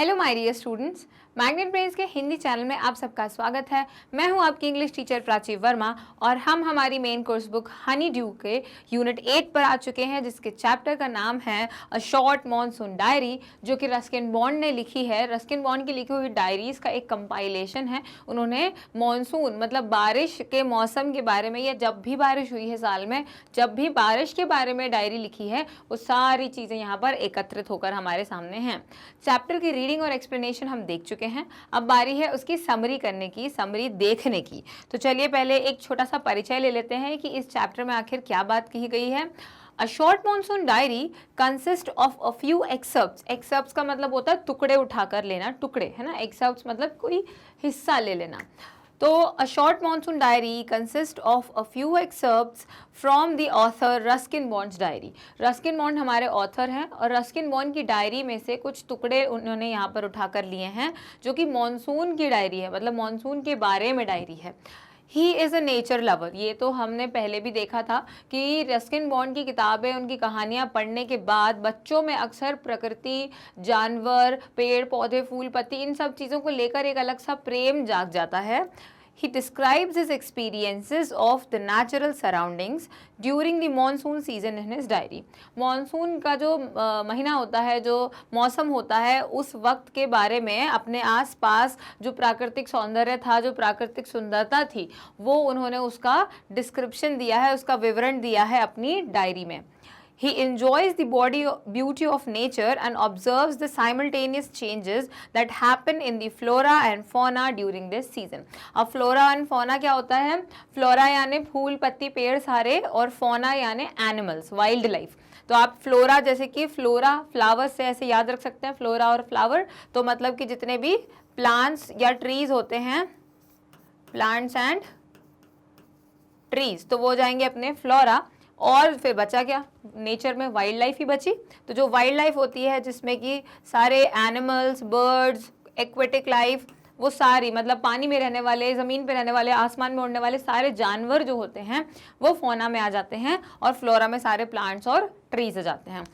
Hello my dear students, magnet brains के Hindi channel में आप सबका स्वागत है। मैं हूं आपकी इंग्लिश टीचर प्राची वर्मा और हम हमारी main course book Honey due के यूनिट 8 पर आ चुके हैं, जिसके चैप्टर का नाम है अ शॉर्ट मॉनसून डायरी, जो कि रस्किन बॉन्ड ने लिखी है। रस्किन बॉन्ड की लिखी हुई डायरीज का एक कंपाइलेशन है। उन्होंने मॉनसून मतलब बारिश के मौसम के बारे में, या जब भी बारिश हुई है साल में, जब भी बारिश के बारे में डायरी लिखी है, वो सारी चीज़ें यहाँ पर एकत्रित होकर हमारे सामने हैं। चैप्टर की रीडिंग और एक्सप्लेनेशन हम देख चुके हैं। अब बारी है उसकी समरी करने की, समरी देखने की। तो चलिए पहले एक छोटा सा परिचय ले लेते हैं कि इस चैप्टर में आखिर क्या बात कही गई है। A short monsoon diary consist of a few excerpts. Excerpts का मतलब होता है टुकड़े उठाकर लेना, टुकड़े, है ना। एक्सर्प्ट्स मतलब कोई हिस्सा ले लेना। तो a short monsoon diary consist of a few excerpts from the author Ruskin Bond's diary. Ruskin Bond हमारे ऑथर हैं और रस्किन बॉन्ड की डायरी में से कुछ टुकड़े उन्होंने यहाँ पर उठाकर लिए हैं, जो कि मॉनसून की डायरी है, मतलब मॉनसून के बारे में डायरी है। He is a nature lover. ये तो हमने पहले भी देखा था कि रस्किन बॉन्ड की किताबें, उनकी कहानियाँ पढ़ने के बाद बच्चों में अक्सर प्रकृति, जानवर, पेड़ पौधे, फूल पत्ती, इन सब चीज़ों को लेकर एक अलग सा प्रेम जाग जाता है। He describes his experiences of the natural surroundings during the monsoon season in his diary. Monsoon का जो महीना होता है, जो मौसम होता है, उस वक्त के बारे में अपने आसपास जो प्राकृतिक सौंदर्य था, जो प्राकृतिक सुंदरता थी, वो उन्होंने उसका डिस्क्रिप्शन दिया है, उसका विवरण दिया है अपनी डायरी में। He enjoys the beauty of nature and observes the simultaneous changes that happen in the flora and fauna during this season. अब flora and fauna क्या होता है? Flora यानी फूल पत्ती पेड़ सारे, और fauna यानी animals, वाइल्ड लाइफ। तो आप फ्लोरा, जैसे कि फ्लोरा फ्लावर से ऐसे याद रख सकते हैं, फ्लोरा और फ्लावर, तो मतलब कि जितने भी प्लांट्स या ट्रीज होते हैं, प्लांट्स एंड ट्रीज, तो वो जाएंगे अपने फ्लोरा। और फिर बचा क्या? नेचर में वाइल्ड लाइफ ही बची। तो जो वाइल्ड लाइफ होती है, जिसमें कि सारे एनिमल्स, बर्ड्स, एक्वेटिक लाइफ, वो सारी, मतलब पानी में रहने वाले, ज़मीन पे रहने वाले, आसमान में उड़ने वाले सारे जानवर जो होते हैं, वो फौना में आ जाते हैं, और फ्लोरा में सारे प्लांट्स और ट्रीज आ जाते हैं।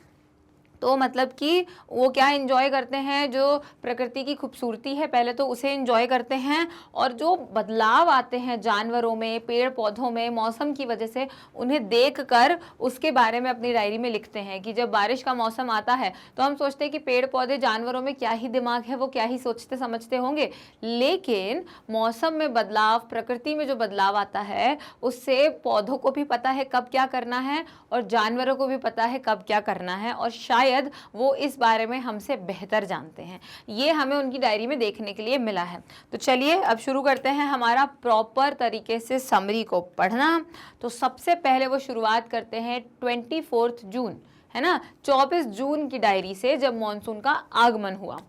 तो मतलब कि वो क्या एंजॉय करते हैं? जो प्रकृति की खूबसूरती है पहले तो उसे एंजॉय करते हैं, और जो बदलाव आते हैं जानवरों में, पेड़ पौधों में, मौसम की वजह से, उन्हें देखकर उसके बारे में अपनी डायरी में लिखते हैं। कि जब बारिश का मौसम आता है तो हम सोचते हैं कि पेड़ पौधे, जानवरों में क्या ही दिमाग है, वो क्या ही सोचते समझते होंगे, लेकिन मौसम में बदलाव, प्रकृति में जो बदलाव आता है, उससे पौधों को भी पता है कब क्या करना है, और जानवरों को भी पता है कब क्या करना है, और शायद वो इस बारे में हमसे बेहतर जानते हैं। ये हमें उनकी डायरी में देखने के लिए मिला है। तो चलिए अब शुरू करते हैं हमारा प्रॉपर तरीके से समरी को पढ़ना। तो सबसे पहले वो शुरुआत करते हैं 24 जून, है ना, 24 जून की डायरी से, जब मॉनसून का आगमन हुआ।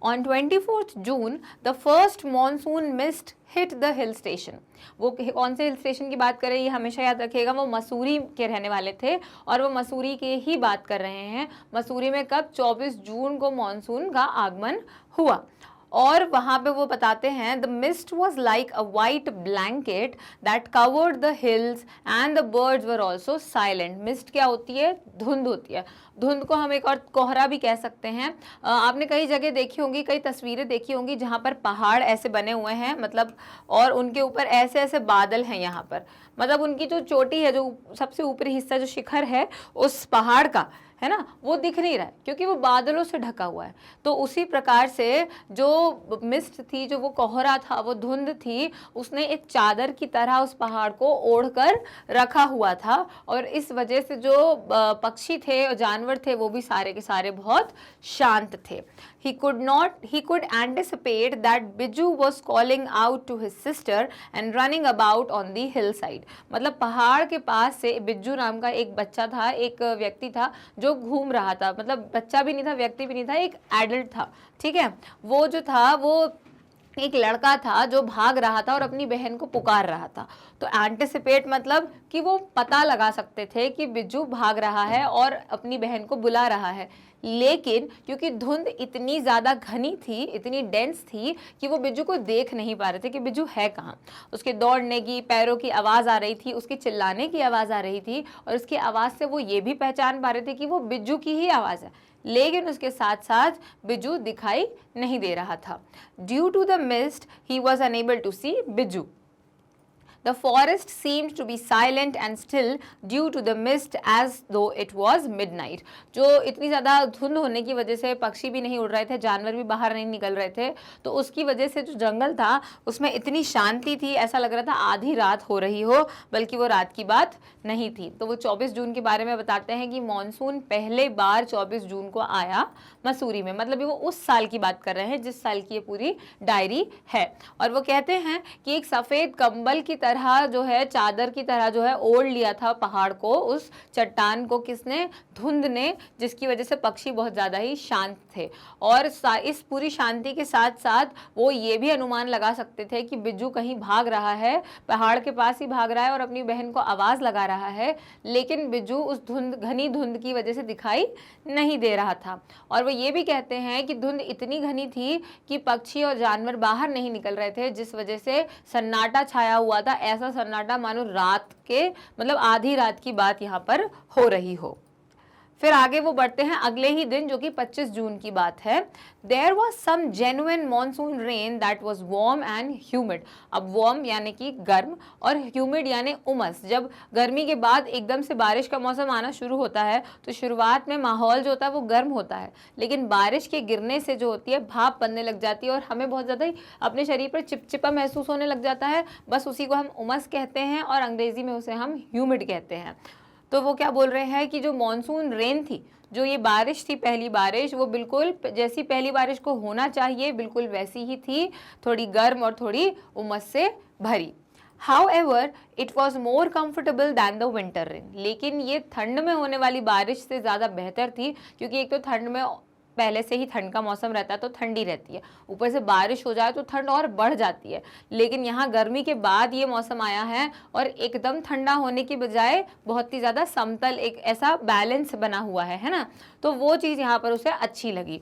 On 24th June, the first monsoon mist hit the hill station. वो कौन से हिल स्टेशन की बात कर रहे हैं, ये हमेशा याद रखिएगा। वो मसूरी के रहने वाले थे, और वो मसूरी के ही बात कर रहे हैं। मसूरी में कब? 24 जून को मॉनसून का आगमन हुआ। और वहाँ पे वो बताते हैं, the mist was like a white blanket that covered the hills and the birds were also silent. Mist क्या होती है? धुंध होती है। धुंध को हम एक और कोहरा भी कह सकते हैं। आपने कई जगह देखी होंगी, कई तस्वीरें देखी होंगी, जहाँ पर पहाड़ ऐसे बने हुए हैं, मतलब, और उनके ऊपर ऐसे ऐसे बादल हैं यहाँ पर, मतलब उनकी जो चोटी है, जो सबसे ऊपरी हिस्सा, जो शिखर है उस पहाड़ का, है ना, वो दिख नहीं रहा है क्योंकि वो बादलों से ढका हुआ है। तो उसी प्रकार से जो मिस्ट थी, जो वो कोहरा था, वो धुंध थी, उसने एक चादर की तरह उस पहाड़ को ओढ़कर रखा हुआ था, और इस वजह से जो पक्षी थे और जानवर थे, वो भी सारे के सारे बहुत शांत थे। He could anticipate that Biju was calling out to his sister and running about on the hillside. मतलब पहाड़ के पास से बिज्जू नाम का एक बच्चा था, एक व्यक्ति था जो घूम रहा था, मतलब बच्चा भी नहीं था, व्यक्ति भी नहीं था, एक एडल्ट था, ठीक है। वो जो था, वो एक लड़का था जो भाग रहा था और अपनी बहन को पुकार रहा था। तो एंटिसिपेट मतलब कि वो पता लगा सकते थे कि बिज्जू भाग रहा है और अपनी बहन को बुला रहा है, लेकिन क्योंकि धुंध इतनी ज़्यादा घनी थी, इतनी डेंस थी, कि वो बिज्जू को देख नहीं पा रहे थे कि बिज्जू है कहाँ। उसके दौड़ने की, पैरों की आवाज़ आ रही थी, उसके चिल्लाने की आवाज़ आ रही थी, और उसकी आवाज़ से वो ये भी पहचान पा रहे थे कि वो बिज्जू की ही आवाज़ है, लेकिन उसके साथ साथ बिजू दिखाई नहीं दे रहा था। Due to the mist he was unable to see Biju. The forest seemed to be silent and still due to the mist as though it was midnight. जो इतनी ज़्यादा धुंध होने की वजह से पक्षी भी नहीं उड़ रहे थे, जानवर भी बाहर नहीं निकल रहे थे, तो उसकी वजह से जो जंगल था उसमें इतनी शांति थी, ऐसा लग रहा था आधी रात हो रही हो, बल्कि वो रात की बात नहीं थी। तो वो 24 जून के बारे में बताते हैं कि मॉनसून पहले बार 24 जून को आया मसूरी में, मतलब वो उस साल की बात कर रहे हैं जिस साल की ये पूरी डायरी है। और वो कहते हैं कि एक सफ़ेद कंबल की तरह जो है, चादर की तरह जो है ओढ़ लिया था पहाड़ को, उस चट्टान को किसने? धुंध ने, जिसकी वजह से पक्षी बहुत ज़्यादा ही शांत थे। और इस पूरी शांति के साथ साथ वो ये भी अनुमान लगा सकते थे कि बिज्जू कहीं भाग रहा है, पहाड़ के पास ही भाग रहा है और अपनी बहन को आवाज़ लगा रहा है, लेकिन बिज्जू उस घनी धुंध की वजह से दिखाई नहीं दे रहा था। और वो ये भी कहते हैं कि धुंध इतनी घनी थी कि पक्षी और जानवर बाहर नहीं निकल रहे थे, जिस वजह से सन्नाटा छाया हुआ था, ऐसा सन्नाटा मानो रात के, मतलब आधी रात की बात यहाँ पर हो रही हो। फिर आगे वो बढ़ते हैं अगले ही दिन, जो कि 25 जून की बात है। There was some genuine monsoon rain that was warm and humid. अब वार्म यानी कि गर्म और ह्यूमिड यानी उमस। जब गर्मी के बाद एकदम से बारिश का मौसम आना शुरू होता है तो शुरुआत में माहौल जो होता है वो गर्म होता है, लेकिन बारिश के गिरने से जो होती है भाप बनने लग जाती है और हमें बहुत ज़्यादा ही अपने शरीर पर चिपचिपा महसूस होने लग जाता है। बस उसी को हम उमस कहते हैं और अंग्रेज़ी में उसे हम ह्यूमिड कहते हैं। तो वो क्या बोल रहे हैं कि जो मॉनसून रेन थी, जो ये बारिश थी, पहली बारिश, वो बिल्कुल जैसी पहली बारिश को होना चाहिए बिल्कुल वैसी ही थी, थोड़ी गर्म और थोड़ी उमस से भरी। However, it was more comfortable than the winter rain. लेकिन ये ठंड में होने वाली बारिश से ज़्यादा बेहतर थी, क्योंकि एक तो ठंड में पहले से ही ठंड का मौसम रहता है तो ठंडी रहती है, ऊपर से बारिश हो जाए तो ठंड और बढ़ जाती है। लेकिन यहाँ गर्मी के बाद ये मौसम आया है और एकदम ठंडा होने की बजाय बहुत ही ज़्यादा समतल, एक ऐसा बैलेंस बना हुआ है ना, तो वो चीज़ यहाँ पर उसे अच्छी लगी।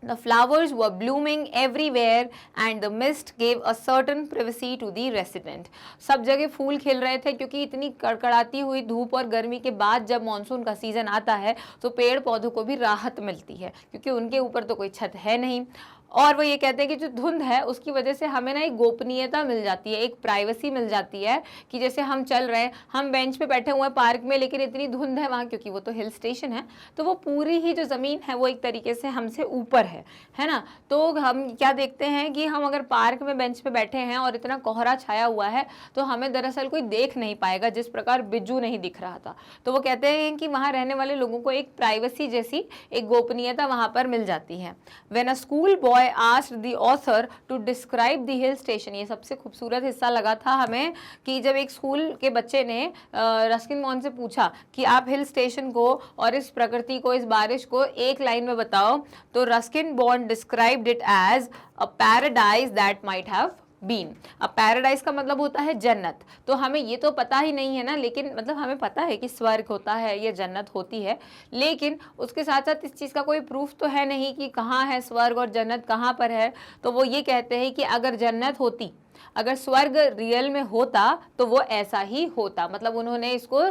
The flowers were blooming everywhere and the mist gave a certain privacy to the resident. सब जगह फूल खिल रहे थे, क्योंकि इतनी कड़कड़ाती हुई धूप और गर्मी के बाद जब मॉनसून का सीज़न आता है तो पेड़ पौधों को भी राहत मिलती है, क्योंकि उनके ऊपर तो कोई छत है नहीं। और वो ये कहते हैं कि जो धुंध है उसकी वजह से हमें ना एक गोपनीयता मिल जाती है, एक प्राइवेसी मिल जाती है, कि जैसे हम चल रहे हैं, हम बेंच पे बैठे हुए हैं पार्क में, लेकिन इतनी धुंध है वहाँ, क्योंकि वो तो हिल स्टेशन है, तो वो पूरी ही जो ज़मीन है वो एक तरीके से हमसे ऊपर है ना। तो हम क्या देखते हैं कि हम अगर पार्क में बेंच पे बैठे हैं और इतना कोहरा छाया हुआ है तो हमें दरअसल कोई देख नहीं पाएगा, जिस प्रकार बिज्जू नहीं दिख रहा था। तो वो कहते हैं कि वहाँ रहने वाले लोगों को एक प्राइवेसी जैसी एक गोपनीयता वहाँ पर मिल जाती है। When a school boy asked the author to describe the hill station, ये सबसे खूबसूरत हिस्सा लगा था हमें, कि जब एक स्कूल के बच्चे ने रस्किन बॉन्ड से पूछा कि आप हिल स्टेशन को और इस प्रकृति को, इस बारिश को एक लाइन में बताओ, तो Ruskin Bond described it as a paradise that might have been. अब पैराडाइज का मतलब होता है जन्नत, तो हमें ये तो पता ही नहीं है ना, लेकिन मतलब हमें पता है कि स्वर्ग होता है, ये जन्नत होती है, लेकिन उसके साथ साथ इस चीज़ का कोई प्रूफ तो है नहीं कि कहाँ है स्वर्ग और जन्नत कहाँ पर है। तो वो ये कहते हैं कि अगर जन्नत होती, अगर स्वर्ग रियल में होता तो वो ऐसा ही होता। मतलब उन्होंने इसको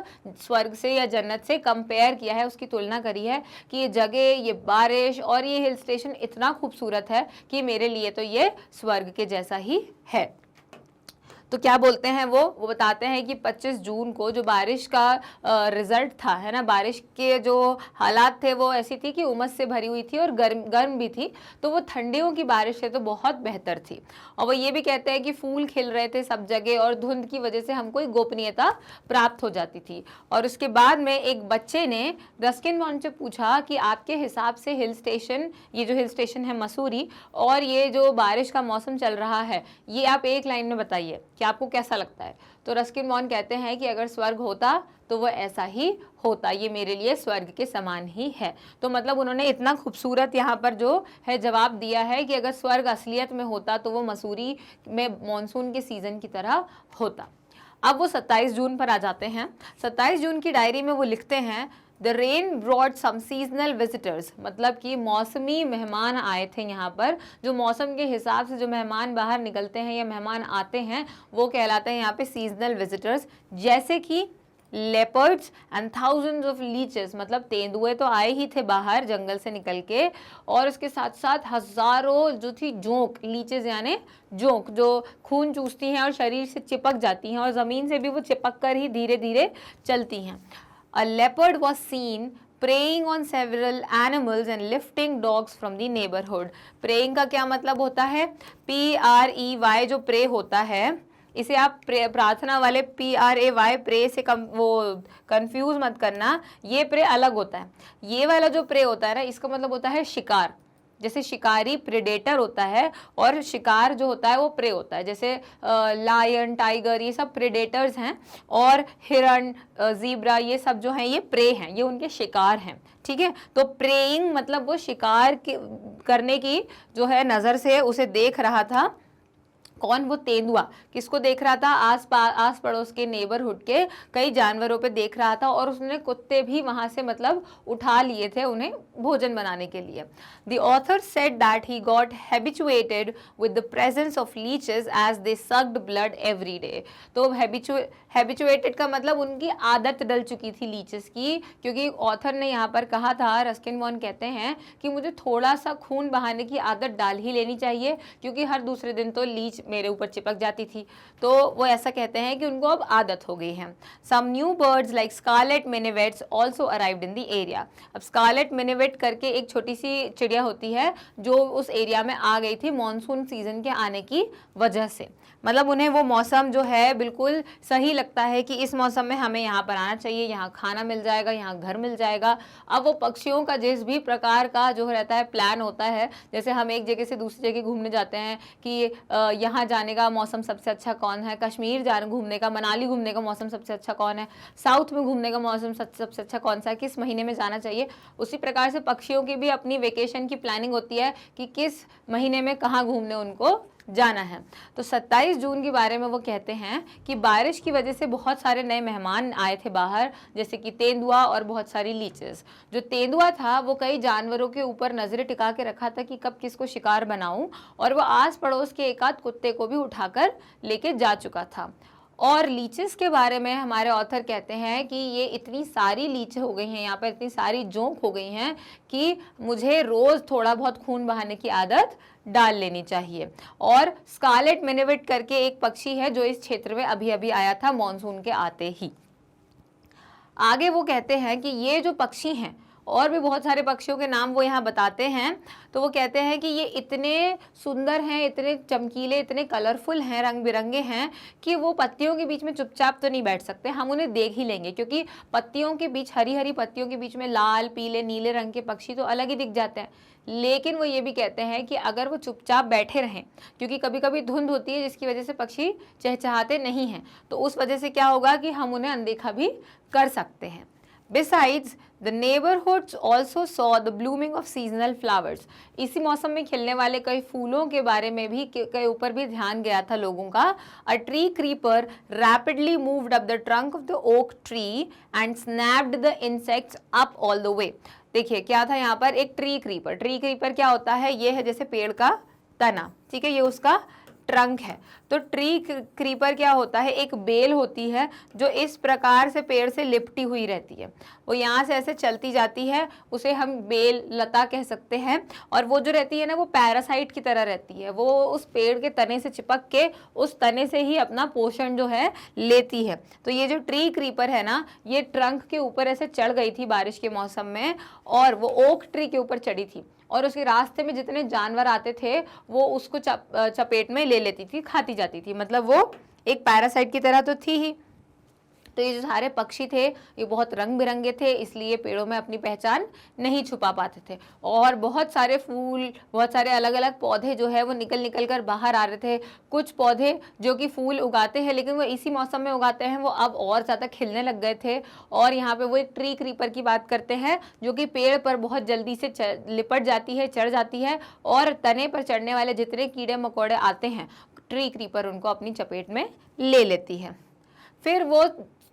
स्वर्ग से या जन्नत से कंपेयर किया है, उसकी तुलना करी है कि ये जगह, ये बारिश और ये हिल स्टेशन इतना खूबसूरत है कि मेरे लिए तो ये स्वर्ग के जैसा ही है। तो क्या बोलते हैं वो बताते हैं कि 25 जून को जो बारिश का रिजल्ट था, है ना, बारिश के जो हालात थे वो ऐसी थी कि उमस से भरी हुई थी और गर्म भी थी, तो वो ठंडियों की बारिश है तो बहुत बेहतर थी। और वो ये भी कहते हैं कि फूल खिल रहे थे सब जगह और धुंध की वजह से हमको एक गोपनीयता प्राप्त हो जाती थी। और उसके बाद में एक बच्चे ने रस्किन बॉन्ड से पूछा कि आपके हिसाब से हिल स्टेशन, ये जो हिल स्टेशन है मसूरी, और ये जो बारिश का मौसम चल रहा है, ये आप एक लाइन में बताइए कि आपको कैसा लगता है। तो रस्किन बॉन्ड कहते हैं कि अगर स्वर्ग होता तो वो ऐसा ही होता, ये मेरे लिए स्वर्ग के समान ही है। तो मतलब उन्होंने इतना खूबसूरत यहाँ पर जो है जवाब दिया है कि अगर स्वर्ग असलियत में होता तो वो मसूरी में मॉनसून के सीज़न की तरह होता। अब वो 27 जून पर आ जाते हैं। 27 जून की डायरी में वो लिखते हैं, the rain brought some seasonal visitors, मतलब कि मौसमी मेहमान आए थे यहाँ पर। जो मौसम के हिसाब से जो मेहमान बाहर निकलते हैं या मेहमान आते हैं वो कहलाते हैं यहाँ पे सीजनल विजिटर्स। जैसे कि leopards and thousands of leches, मतलब तेंदुए तो आए ही थे बाहर जंगल से निकल के, और उसके साथ साथ हजारों जो थी जोंक, लीचेस यानी जोंक जो खून चूसती हैं और शरीर से चिपक जाती हैं और ज़मीन से भी वो चिपक कर ही धीरे धीरे चलती हैं. A leopard was seen preying on several animals and lifting dogs from the neighborhood. Preying का क्या मतलब होता है? PREY जो प्रे होता है, इसे आप प्रार्थना वाले PRAY प्रे से वो कंफ्यूज मत करना, ये प्रे अलग होता है. ये वाला जो प्रे होता है ना, इसका मतलब होता है शिकार. जैसे शिकारी प्रेडेटर होता है और शिकार जो होता है वो प्रे होता है. जैसे लायन, टाइगर, ये सब प्रेडेटर्स हैं, और हिरन, ज़ीब्रा, ये सब जो हैं ये प्रे हैं, ये उनके शिकार हैं. ठीक है, तो प्रेइंग मतलब वो शिकार करने की जो है नज़र से उसे देख रहा था. कौन? वो तेंदुआ. किसको देख रहा था? आस पड़ोस के नेबरहुड के कई जानवरों पे देख रहा था, और उसने कुत्ते भी वहां से मतलब उठा लिए थे उन्हें भोजन बनाने के लिए. The author said that he got habituated with the presence of leeches as they sucked blood every day. तो हैबिचुएटेड का मतलब उनकी आदत डल चुकी थी लीचेस की, क्योंकि ऑथर ने यहाँ पर कहा था, रस्किन बॉर्न कहते हैं कि मुझे थोड़ा सा खून बहाने की आदत डाल ही लेनी चाहिए, क्योंकि हर दूसरे दिन तो लीच मेरे ऊपर चिपक जाती थी. तो वो ऐसा कहते हैं कि उनको अब आदत हो गई है. Some new birds like scarlet minivets also arrived in the area. अब स्कारलेट मिनिवेट करके एक छोटी सी चिड़िया होती है जो उस एरिया में आ गई थी मॉनसून सीजन के आने की वजह से. मतलब उन्हें वो मौसम जो है बिल्कुल सही लगता है कि इस मौसम में हमें यहाँ पर आना चाहिए, यहाँ खाना मिल जाएगा, यहाँ घर मिल जाएगा. अब वो पक्षियों का जिस भी प्रकार का जो रहता है प्लान होता है, जैसे हम एक जगह से दूसरी जगह घूमने जाते हैं कि यहाँ जाने का मौसम सबसे अच्छा कौन है, कश्मीर जाने घूमने का, मनाली घूमने का मौसम सबसे अच्छा कौन है, साउथ में घूमने का मौसम सबसे अच्छा कौन सा है, किस महीने में जाना चाहिए, उसी प्रकार से पक्षियों की भी अपनी वेकेशन की प्लानिंग होती है कि किस महीने में कहाँ घूमने उनको जाना है. तो 27 जून के बारे में वो कहते हैं कि बारिश की वजह से बहुत सारे नए मेहमान आए थे बाहर, जैसे कि तेंदुआ और बहुत सारी लीचेस. जो तेंदुआ था वो कई जानवरों के ऊपर नजरें टिका के रखा था कि कब किसको शिकार बनाऊं, और वो आस पड़ोस के एक आध कुत्ते को भी उठाकर लेके जा चुका था. और लीचेस के बारे में हमारे ऑथर कहते हैं कि ये इतनी सारी लीच हो गई हैं, यहाँ पर इतनी सारी जोंक हो गई हैं कि मुझे रोज़ थोड़ा बहुत खून बहाने की आदत डाल लेनी चाहिए. और स्कारलेट मिनिवेट करके एक पक्षी है जो इस क्षेत्र में अभी अभी आया था मॉनसून के आते ही. आगे वो कहते हैं कि ये जो पक्षी हैं, और भी बहुत सारे पक्षियों के नाम वो यहाँ बताते हैं, तो वो कहते हैं कि ये इतने सुंदर हैं, इतने चमकीले, इतने कलरफुल हैं, रंग बिरंगे हैं कि वो पत्तियों के बीच में चुपचाप तो नहीं बैठ सकते, हम उन्हें देख ही लेंगे, क्योंकि पत्तियों के बीच, हरी हरी पत्तियों के बीच में लाल, पीले, नीले रंग के पक्षी तो अलग ही दिख जाते हैं. लेकिन वो ये भी कहते हैं कि अगर वो चुपचाप बैठे रहें, क्योंकि कभी कभी धुंध होती है जिसकी वजह से पक्षी चहचहाते नहीं हैं, तो उस वजह से क्या होगा कि हम उन्हें अनदेखा भी कर सकते हैं. Besides, the neighborhoods also saw the blooming of seasonal flowers. इसी मौसम में खिलने वाले कई फूलों के बारे में भी के ऊपर भी ध्यान गया था लोगों का. A tree creeper rapidly moved up the trunk of the oak tree and snapped the insects up all the way. देखिए क्या था यहाँ पर, एक ट्री क्रीपर. ट्री क्रीपर क्या होता है? ये है जैसे पेड़ का तना, ठीक है, ये उसका ट्रंक है. तो ट्री क्रीपर क्या होता है? एक बेल होती है जो इस प्रकार से पेड़ से लिपटी हुई रहती है, वो यहाँ से ऐसे चलती जाती है, उसे हम बेल लता कह सकते हैं. और वो जो रहती है ना, वो पैरासाइट की तरह रहती है, वो उस पेड़ के तने से चिपक के उस तने से ही अपना पोषण जो है लेती है. तो ये जो ट्री क्रीपर है ना, ये ट्रंक के ऊपर ऐसे चढ़ गई थी बारिश के मौसम में, और वो ओक ट्री के ऊपर चढ़ी थी, और उसके रास्ते में जितने जानवर आते थे वो उसको चपेट में ले लेती थी, खाती जाती थी. मतलब वो एक पैरासाइट की तरह तो थी ही. तो ये जो सारे पक्षी थे ये बहुत रंग बिरंगे थे, इसलिए पेड़ों में अपनी पहचान नहीं छुपा पाते थे. और बहुत सारे फूल, बहुत सारे अलग अलग पौधे जो है वो निकल निकल कर बाहर आ रहे थे. कुछ पौधे जो कि फूल उगाते हैं लेकिन वो इसी मौसम में उगाते हैं, वो अब और ज़्यादा खिलने लग गए थे. और यहाँ पे वो एक ट्री क्रीपर की बात करते हैं जो कि पेड़ पर बहुत जल्दी से लिपट जाती है, चढ़ जाती है, और तने पर चढ़ने वाले जितने कीड़े मकोड़े आते हैं ट्री क्रीपर उनको अपनी चपेट में ले लेती है. फिर वो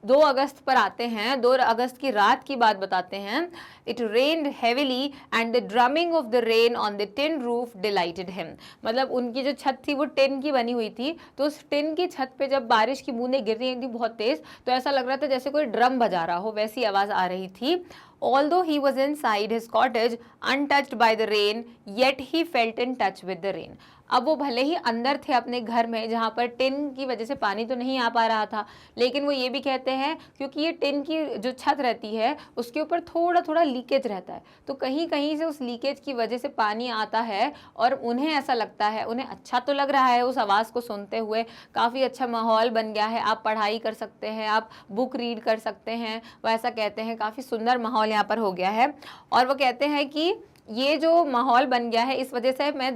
2 अगस्त पर आते हैं, 2 अगस्त की रात की बात बताते हैं। It rained heavily and the drumming of the rain on the tin roof dilated him. मतलब उनकी जो छत थी वो टिन की बनी हुई थी, तो उस टिन की छत पे जब बारिश की बूंदें गिर रही थी बहुत तेज, तो ऐसा लग रहा था जैसे कोई ड्रम बजा रहा हो, वैसी आवाज आ रही थी। Although he was inside his cottage untouched by the rain, yet he felt in touch with the rain. अब वो भले ही अंदर थे अपने घर में जहाँ पर टिन की वजह से पानी तो नहीं आ पा रहा था, लेकिन वो ये भी कहते हैं क्योंकि ये टिन की जो छत रहती है उसके ऊपर थोड़ा थोड़ा लीकेज रहता है, तो कहीं कहीं से उस लीकेज की वजह से पानी आता है और उन्हें ऐसा लगता है, उन्हें अच्छा तो लग रहा है उस आवाज़ को सुनते हुए, काफ़ी अच्छा माहौल बन गया है, आप पढ़ाई कर सकते हैं, आप बुक रीड कर सकते हैं, वो ऐसा कहते हैं, काफ़ी सुंदर माहौल यहाँ पर हो गया है। और वो कहते हैं कि ये जो माहौल बन गया है इस वजह से मैं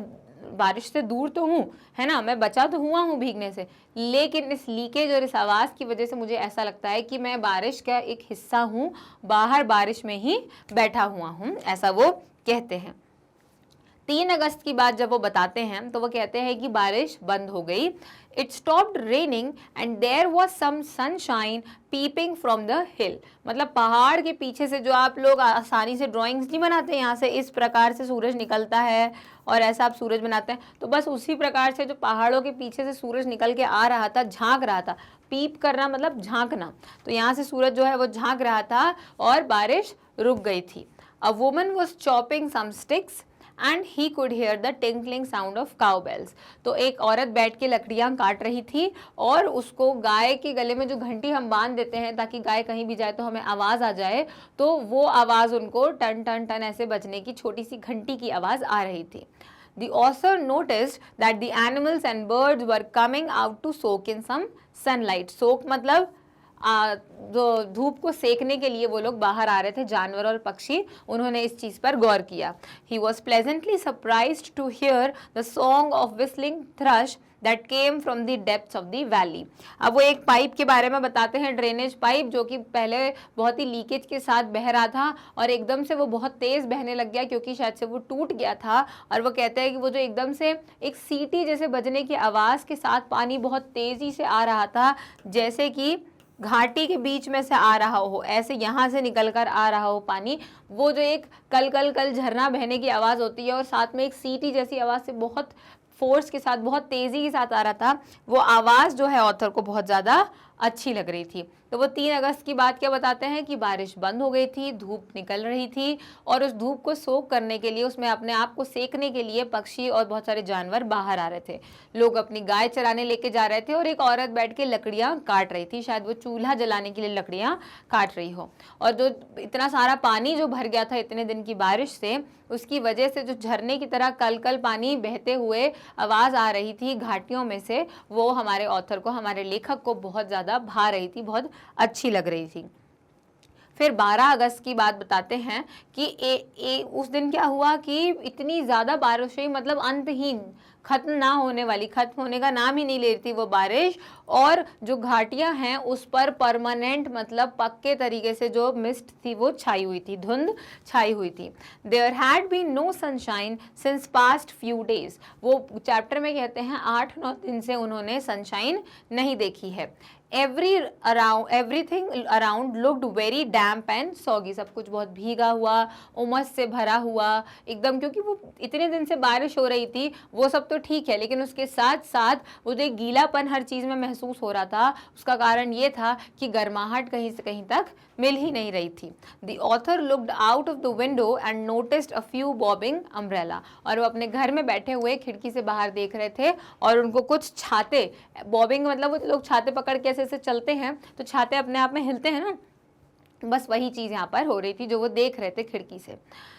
बारिश से दूर तो हूँ, है ना, मैं बचा तो हुआ हूँ भीगने से, लेकिन इस लीकेज और इस आवाज़ की वजह से मुझे ऐसा लगता है कि मैं बारिश का एक हिस्सा हूँ, बाहर बारिश में ही बैठा हुआ हूँ, ऐसा वो कहते हैं। 3 अगस्त की बात जब वो बताते हैं तो वो कहते हैं कि बारिश बंद हो गई। It stopped raining and there was some sunshine peeping from the hill. मतलब पहाड़ के पीछे से, जो आप लोग आसानी से ड्राइंग्स नहीं बनाते यहाँ से इस प्रकार से सूरज निकलता है और ऐसा आप सूरज बनाते हैं, तो बस उसी प्रकार से जो पहाड़ों के पीछे से सूरज निकल के आ रहा था, झांक रहा था, पीप करना मतलब झांकना, तो यहाँ से सूरज जो है वो झांक रहा था और बारिश रुक गई थी। A woman was chopping some sticks and he could hear the tinkling sound of cow bells. तो एक औरत बैठ के लकड़ियाँ काट रही थी और उसको गाय के गले में जो घंटी हम बांध देते हैं ताकि गाय कहीं भी जाए तो हमें आवाज़ आ जाए, तो वो आवाज़ उनको टन टन टन ऐसे बजने की छोटी सी घंटी की आवाज़ आ रही थी। The author noticed that the animals and birds were coming out to soak in some sunlight. Soak मतलब जो धूप को सेकने के लिए वो लोग बाहर आ रहे थे, जानवर और पक्षी, उन्होंने इस चीज़ पर गौर किया। He was pleasantly surprised to hear the song of whistling thrush that came from the depths of the valley. अब वो एक पाइप के बारे में बताते हैं, ड्रेनेज पाइप, जो कि पहले बहुत ही लीकेज के साथ बह रहा था और एकदम से वो बहुत तेज़ बहने लग गया क्योंकि शायद से वो टूट गया था। और वो कहते हैं कि वो जो एकदम से एक सीटी जैसे बजने की आवाज़ के साथ पानी बहुत तेज़ी से आ रहा था, जैसे कि घाटी के बीच में से आ रहा हो, ऐसे यहाँ से निकल कर आ रहा हो पानी, वो जो एक कल कल कल झरना बहने की आवाज़ होती है और साथ में एक सीटी जैसी आवाज़ से बहुत फोर्स के साथ, बहुत तेज़ी के साथ आ रहा था, वो आवाज़ जो है ऑथर को बहुत ज़्यादा अच्छी लग रही थी। तो वो 3 अगस्त की बात क्या बताते हैं कि बारिश बंद हो गई थी, धूप निकल रही थी और उस धूप को सोख करने के लिए, उसमें अपने आप को सेकने के लिए पक्षी और बहुत सारे जानवर बाहर आ रहे थे। लोग अपनी गाय चराने लेके जा रहे थे और एक औरत बैठ के लकड़ियाँ काट रही थी, शायद वो चूल्हा जलाने के लिए लकड़ियाँ काट रही हो। और जो इतना सारा पानी जो भर गया था इतने दिन की बारिश से, उसकी वजह से जो झरने की तरह कल कल पानी बहते हुए आवाज़ आ रही थी घाटियों में से, वो हमारे ऑथर को, हमारे लेखक को बहुत ज़्यादा भा रही थी, बहुत अच्छी लग रही थी। फिर 12 अगस्त की बात बताते हैं कि उस दिन क्या हुआ कि इतनी ज़्यादा बारिश हुई, मतलब अंतहीन, ख़त्म ना होने वाली, ख़त्म होने का नाम ही नहीं ले रही थी वो बारिश, और जो घाटियां हैं उस पर परमानेंट, मतलब पक्के तरीके से जो मिस्ट थी वो छाई हुई थी, धुंध छाई हुई थी। There had been no sunshine since past few days. वो चैप्टर में कहते हैं 8-9 दिन से उन्होंने सनशाइन नहीं देखी है। Everything around looked very damp and soggy. सब कुछ बहुत भीगा हुआ, उमस से भरा हुआ एकदम, क्योंकि वो इतने दिन से बारिश हो रही थी, वो सब तो ठीक है, लेकिन उसके साथ साथ वो जो गीलापन हर चीज़ में महसूस हो रहा था, उसका कारण ये था कि गर्माहट कहीं से कहीं तक मिल ही नहीं रही थी। The author looked out of the window and noticed a few bobbing umbrella. और वो अपने घर में बैठे हुए खिड़की से बाहर देख रहे थे और उनको कुछ छाते, बॉबिंग मतलब वो लोग छाते पकड़ के ऐसे चलते हैं तो छाते अपने आप में हिलते हैं ना, बस वही चीज़ यहाँ पर हो रही थी जो वो देख रहे थे खिड़की से।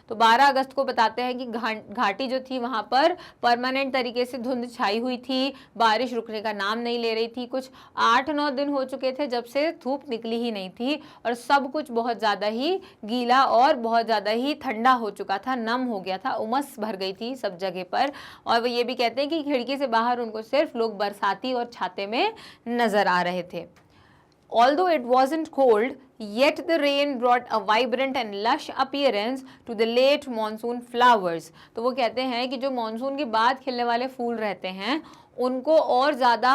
तो 12 अगस्त को बताते हैं कि घाटी जो थी वहाँ पर परमानेंट तरीके से धुंध छाई हुई थी, बारिश रुकने का नाम नहीं ले रही थी। कुछ 8-9 दिन हो चुके थे जब से धूप निकली ही नहीं थी और सब कुछ बहुत ज़्यादा ही गीला और बहुत ज़्यादा ही ठंडा हो चुका था, नम हो गया था, उमस भर गई थी सब जगह पर। और वो ये भी कहते हैं कि खिड़की से बाहर उनको सिर्फ लोग बरसाती और छाते में नज़र आ रहे थे। Although it wasn't cold, yet the rain brought a vibrant and lush appearance to the late monsoon flowers. तो वो कहते हैं कि जो मानसून के बाद खिलने वाले फूल रहते हैं उनको और ज़्यादा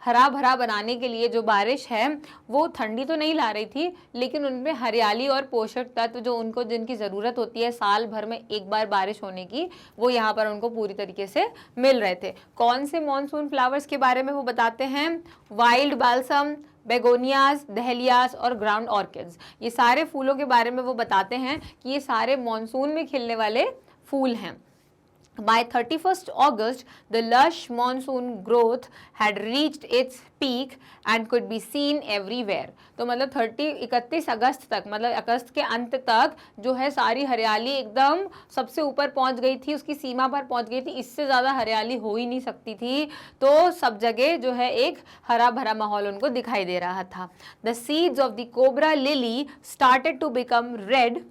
हरा भरा बनाने के लिए जो बारिश है वो ठंडी तो नहीं ला रही थी, लेकिन उनमें हरियाली और पोषक तत्व जो उनको जिनकी ज़रूरत होती है साल भर में एक बार बारिश होने की, वो यहाँ पर उनको पूरी तरीके से मिल रहे थे। कौन से मॉनसून फ्लावर्स के बारे में वो बताते हैं? वाइल्ड बाल्सम, बेगोनियाज, दहलियास और ग्राउंड ऑर्किड्स। ये सारे फूलों के बारे में वो बताते हैं कि ये सारे मॉनसून में खिलने वाले फूल हैं। By 31st August, the lush monsoon growth had reached its peak and could be seen everywhere. तो मतलब 31 अगस्त तक, मतलब अगस्त के अंत तक जो है सारी हरियाली एकदम सबसे ऊपर पहुंच गई थी, उसकी सीमा पर पहुंच गई थी। इससे ज़्यादा हरियाली हो ही नहीं सकती थी। तो सब जगह जो है एक हरा भरा माहौल उनको दिखाई दे रहा था। The seeds of the cobra lily started to become red.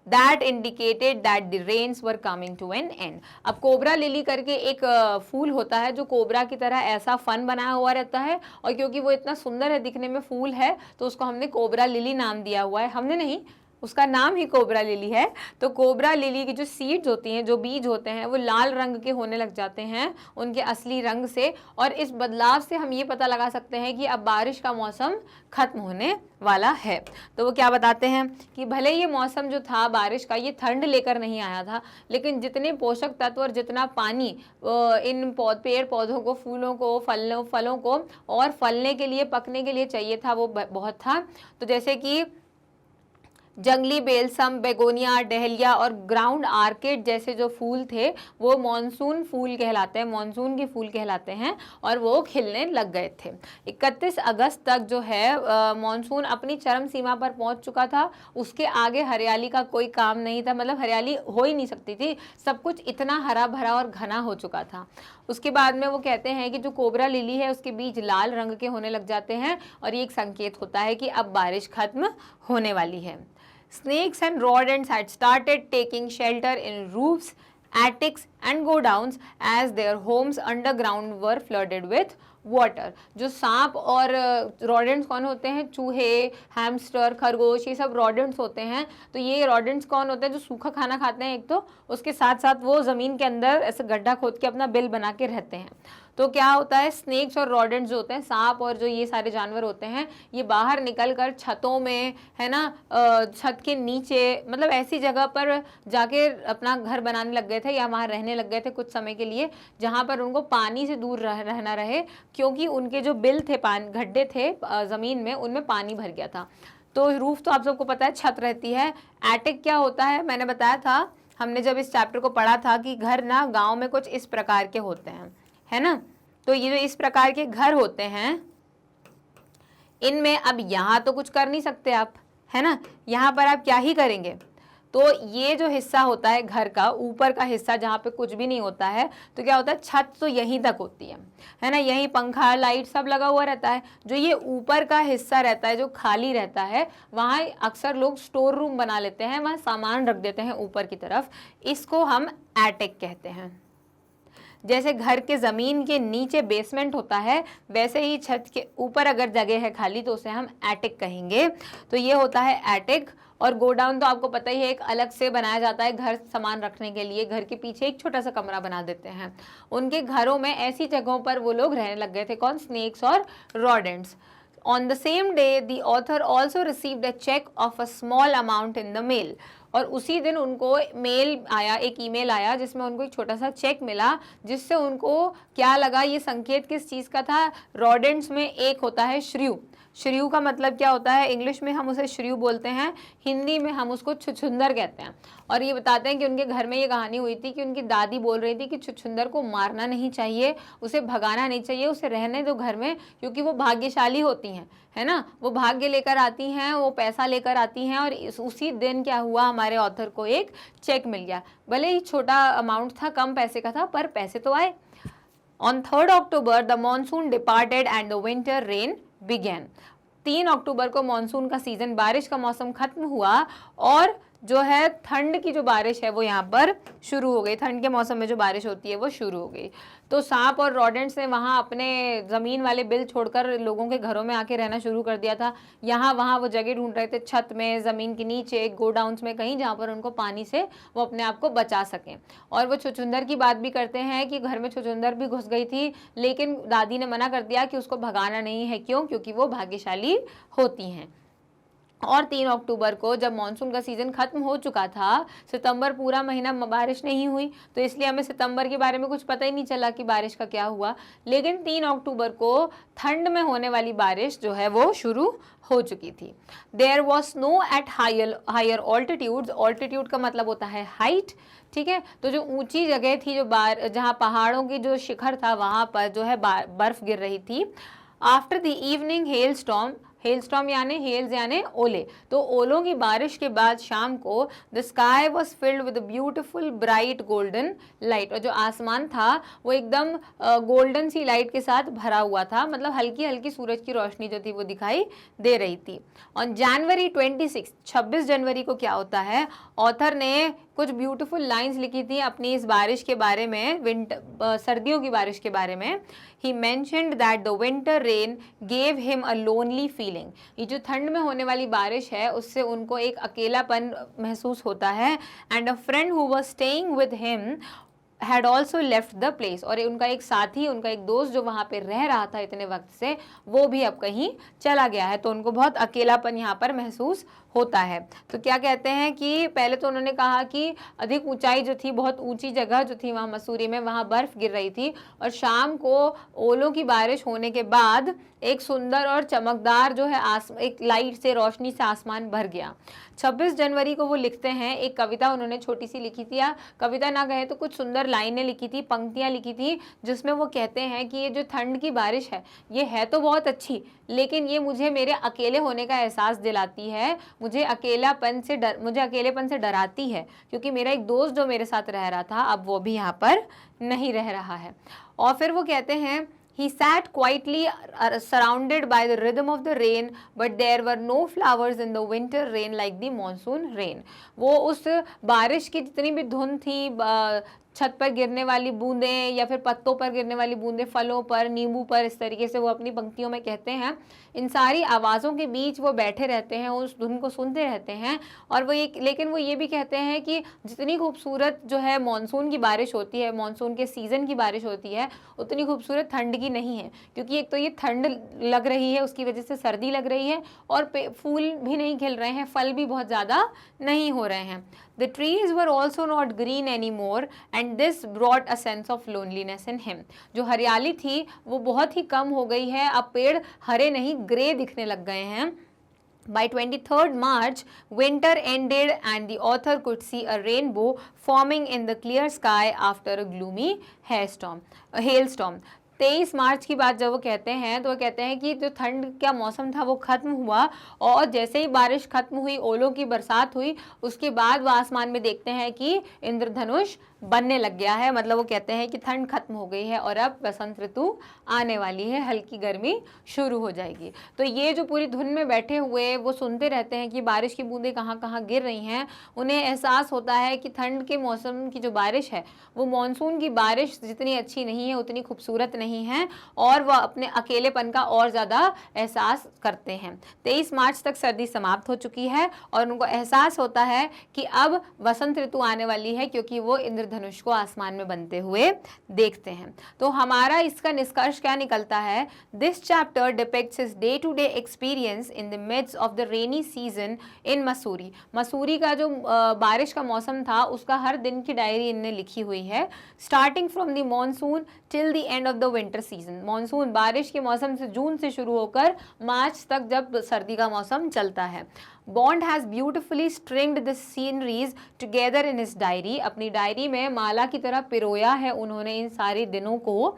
That indicated that the rains were coming to an end. अब कोबरा लिली करके एक फूल होता है जो कोबरा की तरह ऐसा फन बनाया हुआ रहता है, और क्योंकि वो इतना सुंदर है दिखने में फूल है तो उसको हमने कोबरा लिली नाम दिया हुआ है। हमने नहीं, उसका नाम ही कोबरा लिली है। तो कोबरा लिली की जो सीड्स होती हैं, जो बीज होते हैं, वो लाल रंग के होने लग जाते हैं उनके असली रंग से, और इस बदलाव से हम ये पता लगा सकते हैं कि अब बारिश का मौसम खत्म होने वाला है। तो वो क्या बताते हैं कि भले ये मौसम जो था बारिश का, ये ठंड लेकर नहीं आया था, लेकिन जितने पोषक तत्व और जितना पानी इन पेड़ पौधों को, फूलों को, फलों को और फलने के लिए, पकने के लिए चाहिए था, वो बहुत था। तो जैसे कि जंगली बेलसम, बेगोनिया, डहलिया और ग्राउंड आर्किड जैसे जो फूल थे वो मॉनसून फूल कहलाते हैं, मॉनसून के फूल कहलाते हैं, और वो खिलने लग गए थे। 31 अगस्त तक जो है मॉनसून अपनी चरम सीमा पर पहुंच चुका था। उसके आगे हरियाली का कोई काम नहीं था, मतलब हरियाली हो ही नहीं सकती थी, सब कुछ इतना हरा भरा और घना हो चुका था। उसके बाद में वो कहते हैं कि जो कोबरा लिली है उसके बीज लाल रंग के होने लग जाते हैं, और ये एक संकेत होता है कि अब बारिश खत्म होने वाली है। Snakes and rodents had started taking shelter in roofs, attics and godowns as their homes underground were flooded with water. जो सांप और रॉडेंट्स कौन होते हैं? चूहे, हैमस्टर, खरगोश, ये सब रॉडेंट्स होते हैं। तो ये रॉडेंट्स कौन होते हैं? जो सूखा खाना खाते हैं एक तो, उसके साथ साथ वो ज़मीन के अंदर ऐसे गड्ढा खोद के अपना बिल बना के रहते हैं। तो क्या होता है, स्नेक्स और रॉडेंट्स जो होते हैं, सांप और जो ये सारे जानवर होते हैं, ये बाहर निकल कर छतों में, है ना, छत के नीचे, मतलब ऐसी जगह पर जाके अपना घर बनाने लग गए थे या वहाँ रहने लग गए थे कुछ समय के लिए, जहाँ पर उनको पानी से दूर रहना रहे, क्योंकि उनके जो बिल थे, गड्ढे थे ज़मीन में, उनमें पानी भर गया था। तो रूफ तो आप सबको पता है छत रहती है। एटिक क्या होता है? मैंने बताया था, हमने जब इस चैप्टर को पढ़ा था कि घर ना गाँव में कुछ इस प्रकार के होते हैं, है ना। तो ये जो इस प्रकार के घर होते हैं, इनमें अब यहाँ तो कुछ कर नहीं सकते आप, है ना, यहाँ पर आप क्या ही करेंगे। तो ये जो हिस्सा होता है घर का, ऊपर का हिस्सा जहाँ पे कुछ भी नहीं होता है, तो क्या होता है, छत तो यहीं तक होती है ना, यहीं पंखा, लाइट सब लगा हुआ रहता है। जो ये ऊपर का हिस्सा रहता है जो खाली रहता है, वहाँ अक्सर लोग स्टोर रूम बना लेते हैं, वहाँ सामान रख देते हैं ऊपर की तरफ। इसको हम एटिक कहते हैं। जैसे घर के ज़मीन के नीचे बेसमेंट होता है, वैसे ही छत के ऊपर अगर जगह है खाली तो उसे हम एटिक कहेंगे। तो ये होता है एटिक। और गोडाउन तो आपको पता ही है, एक अलग से बनाया जाता है घर सामान रखने के लिए, घर के पीछे एक छोटा सा कमरा बना देते हैं। उनके घरों में ऐसी जगहों पर वो लोग रहने लग गए थे। कौन? स्नेक्स और रॉडेंट्स। On the same day, the author also received a check of a small amount in the mail. और उसी दिन उनको मेल आया, एक ईमेल आया जिसमें उनको एक छोटा सा चेक मिला, जिससे उनको क्या लगा, ये संकेत किस चीज़ का था? रॉडेंट्स में एक होता है श्रियू। श्रियू का मतलब क्या होता है? इंग्लिश में हम उसे श्रियू बोलते हैं, हिंदी में हम उसको छुछुंदर कहते हैं। और ये बताते हैं कि उनके घर में ये कहानी हुई थी कि उनकी दादी बोल रही थी कि छुछुंदर को मारना नहीं चाहिए, उसे भगाना नहीं चाहिए, उसे रहने दो घर में, क्योंकि वो भाग्यशाली होती हैं, है ना, वो भाग्य लेकर आती हैं, वो पैसा लेकर आती हैं। और उसी दिन क्या हुआ, हमारे ऑथर को एक चेक मिल गया। भले ही छोटा अमाउंट था, कम पैसे का था, पर पैसे तो आए। On 3rd October, the monsoon departed and the winter rain began. 3 अक्टूबर को मॉनसून का सीजन, बारिश का मौसम खत्म हुआ और जो है ठंड की जो बारिश है वो यहाँ पर शुरू हो गई। ठंड के मौसम में जो बारिश होती है वो शुरू हो गई। तो सांप और रॉडेंट्स ने वहाँ अपने ज़मीन वाले बिल छोड़कर लोगों के घरों में आके रहना शुरू कर दिया था। यहाँ वहाँ वो जगह ढूंढ रहे थे, छत में, ज़मीन के नीचे, गोडाउन्स में, कहीं जहाँ पर उनको पानी से वो अपने आप को बचा सकें। और वो छुछुंदर की बात भी करते हैं कि घर में छुछुंदर भी घुस गई थी, लेकिन दादी ने मना कर दिया कि उसको भगाना नहीं है। क्यों? क्योंकि वो भाग्यशाली होती हैं। और 3 अक्टूबर को जब मानसून का सीज़न ख़त्म हो चुका था, सितंबर पूरा महीना बारिश नहीं हुई, तो इसलिए हमें सितंबर के बारे में कुछ पता ही नहीं चला कि बारिश का क्या हुआ। लेकिन 3 अक्टूबर को ठंड में होने वाली बारिश जो है वो शुरू हो चुकी थी। There was snow at higher altitudes. Altitude का मतलब होता है हाइट, ठीक है। तो जो ऊंची जगह थी, जहाँ पहाड़ों की जो शिखर था वहाँ पर जो है बर्फ गिर रही थी। After the evening hello storm, hello storm यानी हेल्स यानी ओले, तो ओलों की बारिश के बाद शाम को the sky was filled with beautiful bright golden light, और जो आसमान था वो एकदम गोल्डन सी लाइट के साथ भरा हुआ था, मतलब हल्की हल्की सूरज की रोशनी जो थी वो दिखाई दे रही थी। ऑन जनवरी 26 जनवरी को क्या होता है, ऑथर ने कुछ ब्यूटीफुल लाइंस लिखी थी अपनी इस बारिश के बारे में, सर्दियों की बारिश के बारे में। He mentioned that the winter rain gave him a lonely feeling. ये जो ठंड में होने वाली बारिश है उससे उनको एक अकेलापन महसूस होता है। And a friend who was staying with him had also left the place, और उनका एक साथी, उनका एक दोस्त जो वहाँ पे रह रहा था इतने वक्त से, वो भी अब कहीं चला गया है। तो उनको बहुत अकेलापन यहाँ पर महसूस होता है। तो क्या कहते हैं कि पहले तो उन्होंने कहा कि अधिक ऊंचाई जो थी, बहुत ऊंची जगह जो थी वहाँ मसूरी में, वहाँ बर्फ गिर रही थी, और शाम को ओलों की बारिश होने के बाद एक सुंदर और चमकदार जो है एक लाइट से, रोशनी से आसमान भर गया। 26 जनवरी को वो लिखते हैं, एक कविता उन्होंने छोटी सी लिखी थी, या कविता ना कहे तो कुछ सुंदर लाइनें लिखी थी, पंक्तियां लिखी थी, जिसमें वो कहते हैं कि ये जो ठंड की बारिश है ये है तो बहुत अच्छी, लेकिन ये मुझे मेरे अकेले होने का एहसास दिलाती है, मुझे अकेलेपन से डराती है, क्योंकि मेरा एक दोस्त जो मेरे साथ रह रहा था अब वो भी यहाँ पर नहीं रह रहा है। और फिर वो कहते हैं He sat quietly surrounded by the rhythm of the rain, but there were no flowers in the winter rain like the monsoon rain. वो उस बारिश की जितनी भी धुन थी, छत पर गिरने वाली बूंदें या फिर पत्तों पर गिरने वाली बूंदें, फलों पर, नींबू पर, इस तरीके से वो अपनी पंक्तियों में कहते हैं, इन सारी आवाज़ों के बीच वो बैठे रहते हैं, उस धुन को सुनते रहते हैं। और लेकिन वो ये भी कहते हैं कि जितनी खूबसूरत जो है मानसून की बारिश होती है, मानसून के सीज़न की बारिश होती है, उतनी खूबसूरत ठंड की नहीं है, क्योंकि एक तो ये ठंड लग रही है, उसकी वजह से सर्दी लग रही है, और फूल भी नहीं खिल रहे हैं, फल भी बहुत ज़्यादा नहीं हो रहे हैं। The trees were also not green anymore and this brought a sense of loneliness in him. जो हरियाली थी वो बहुत ही कम हो गई है, अब पेड़ हरे नहीं ग्रे दिखने लग गए हैं। By 23rd March, winter ended and the author could see a rainbow forming in the clear sky after a gloomy hailstorm. 23 मार्च की बात जब वो कहते हैं तो वो कहते हैं कि जो ठंड का मौसम था वो ख़त्म हुआ, और जैसे ही बारिश ख़त्म हुई, ओलों की बरसात हुई, उसके बाद वो आसमान में देखते हैं कि इंद्रधनुष बनने लग गया है। मतलब वो कहते हैं कि ठंड खत्म हो गई है और अब बसंत ऋतु आने वाली है, हल्की गर्मी शुरू हो जाएगी। तो ये जो पूरी धुन में बैठे हुए वो सुनते रहते हैं कि बारिश की बूंदें कहाँ कहाँ गिर रही हैं, उन्हें एहसास होता है कि ठंड के मौसम की जो बारिश है वो मानसून की बारिश जितनी अच्छी नहीं है, उतनी खूबसूरत नहीं है, और वह अपने अकेलेपन का और ज़्यादा एहसास करते हैं। 23 मार्च तक सर्दी समाप्त हो चुकी है और उनको एहसास होता है कि अब बसंत ऋतु आने वाली है, क्योंकि वो इंद्रधनुष को आसमान में बनते हुए देखते हैं। तो हमारा इसका निष्कर्ष क्या निकलता है? This chapter depicts his day to day experience in the midst of the rainy season in Mussoorie. Mussoorie का जो बारिश का मौसम था उसका हर दिन की डायरी इनने लिखी हुई है, starting from the monsoon till the end of the winter season. Monsoon बारिश के मौसम से जून से शुरू होकर मार्च तक जब सर्दी का मौसम चलता है। Bond has beautifully stringed the sceneries together in his diary. अपनी डायरी में माला की तरह पिरोया है उन्होंने इन सारे दिनों को।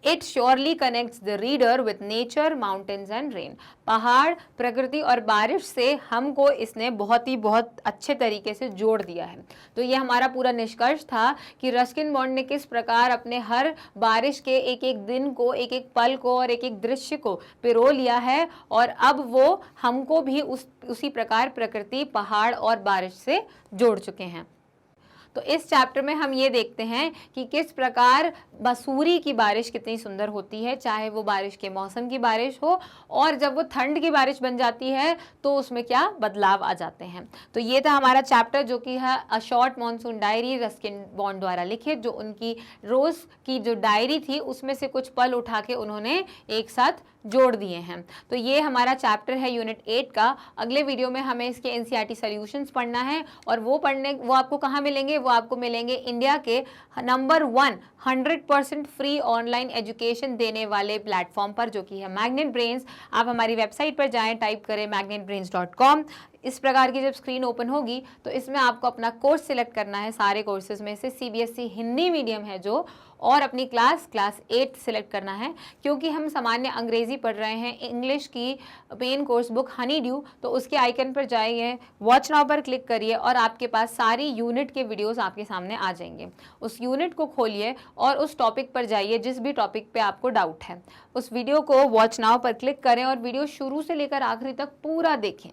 It surely connects the reader with nature, mountains and rain. पहाड़, प्रकृति और बारिश से हमको इसने बहुत अच्छे तरीके से जोड़ दिया है। तो ये हमारा पूरा निष्कर्ष था कि रस्किन बॉन्ड ने किस प्रकार अपने हर बारिश के एक एक दिन को, एक एक पल को और एक एक दृश्य को पिरो लिया है, और अब वो हमको भी उसी प्रकार प्रकृति, पहाड़ और बारिश से जोड़ चुके हैं। तो इस चैप्टर में हम ये देखते हैं कि किस प्रकार मसूरी की बारिश कितनी सुंदर होती है, चाहे वो बारिश के मौसम की बारिश हो, और जब वो ठंड की बारिश बन जाती है तो उसमें क्या बदलाव आ जाते हैं। तो ये था हमारा चैप्टर, जो कि है a short monsoon diary, Ruskin bond द्वारा लिखित, जो उनकी रोज़ की जो डायरी थी उसमें से कुछ पल उठा के उन्होंने एक साथ जोड़ दिए हैं। तो ये हमारा चैप्टर है यूनिट 8 का। अगले वीडियो में हमें इसके एनसीईआरटी सॉल्यूशंस पढ़ना है, और वो आपको कहाँ मिलेंगे? वो आपको मिलेंगे इंडिया के नंबर 1 100% फ्री ऑनलाइन एजुकेशन देने वाले प्लेटफॉर्म पर, जो कि है मैग्नेट ब्रेन्स। आप हमारी वेबसाइट पर जाएं, टाइप करें magnetbrains.com। इस प्रकार की जब स्क्रीन ओपन होगी तो इसमें आपको अपना कोर्स सिलेक्ट करना है। सारे कोर्सेज में से सीबीएसई हिंदी मीडियम है जो, और अपनी क्लास 8 सिलेक्ट करना है, क्योंकि हम सामान्य अंग्रेजी पढ़ रहे हैं। इंग्लिश की main course book Honey due, तो उसके आइकन पर जाइए, वॉच नाउ पर क्लिक करिए, और आपके पास सारी यूनिट के वीडियोस आपके सामने आ जाएंगे। उस यूनिट को खोलिए और उस टॉपिक पर जाइए जिस भी टॉपिक पे आपको डाउट है। उस वीडियो को वॉच नाउ पर क्लिक करें और वीडियो शुरू से लेकर आखिरी तक पूरा देखें।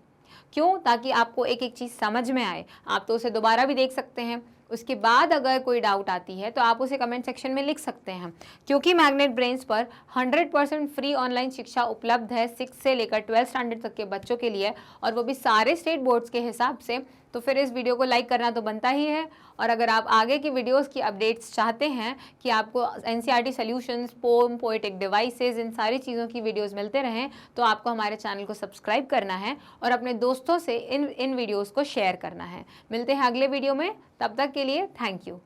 क्यों? ताकि आपको एक एक चीज़ समझ में आए। आप तो उसे दोबारा भी देख सकते हैं। उसके बाद अगर कोई डाउट आती है तो आप उसे कमेंट सेक्शन में लिख सकते हैं, क्योंकि मैग्नेट ब्रेन्स पर 100% फ्री ऑनलाइन शिक्षा उपलब्ध है 6 से लेकर 12 स्टैंडर्ड तक के बच्चों के लिए, और वो भी सारे स्टेट बोर्ड्स के हिसाब से। तो फिर इस वीडियो को लाइक करना तो बनता ही है। और अगर आप आगे की वीडियोस की अपडेट्स चाहते हैं कि आपको NCERT solutions, poem, poetic devices, इन सारी चीज़ों की वीडियोस मिलते रहें, तो आपको हमारे चैनल को सब्सक्राइब करना है और अपने दोस्तों से इन वीडियोस को शेयर करना है। मिलते हैं अगले वीडियो में, तब तक के लिए थैंक यू।